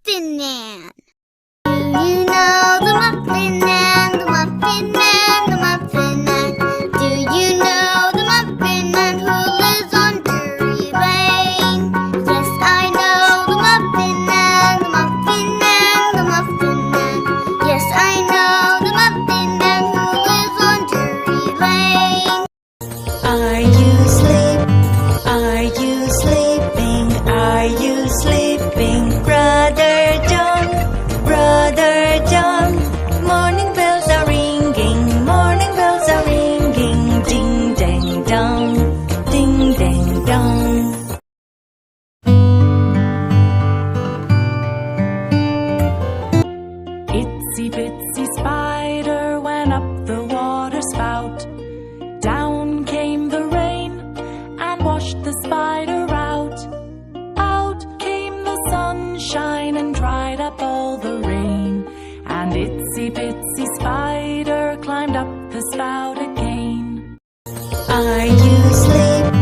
Muffin Man. Do you know the Muffin Man, the Muffin Man, the Muffin Man? Do you know the Muffin Man who lives on Drury Lane? Yes, I know the Muffin Man, the Muffin Man, the Muffin Man. Yes, I know the Muffin Man who lives on Drury Lane. Are you sleeping? Are you sleeping? Are you sleeping, Brother John? Brother John, morning bells are ringing, morning bells are ringing, ding dang dong, ding dang dong. Itsy bitsy spider went up the water spout. Down came the rain and washed the spider out. Out came the sunshine and dried up all the rain. And itsy bitsy spider climbed up the spout again. Are you sleeping?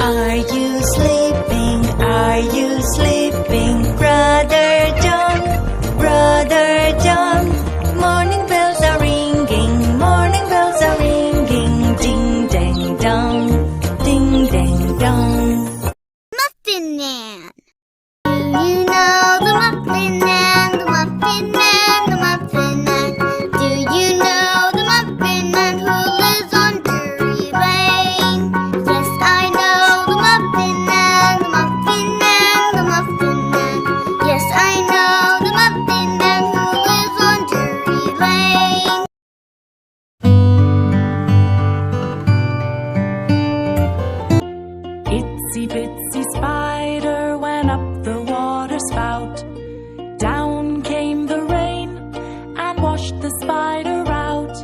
Are you sleeping? Are you sleeping, Brother John? Brother John, morning bells are ringing, morning bells are ringing, ding dang dong, ding dang dong. Muffin Man. Do you know the Muffin Man, the Muffin Man, the Muffin Man? Do you know the Muffin Man who lives on Drury Lane? Yes, I know the Muffin Man, the Muffin Man, the Muffin Man. Yes, I know the Muffin Man who lives on Drury Lane. Itsy bitsy spider went up the water spout. Down came the rain and washed the spider out.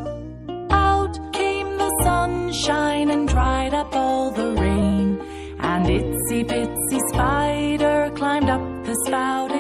Out came the sunshine and dried up all the rain. And itsy bitsy spider climbed up the spout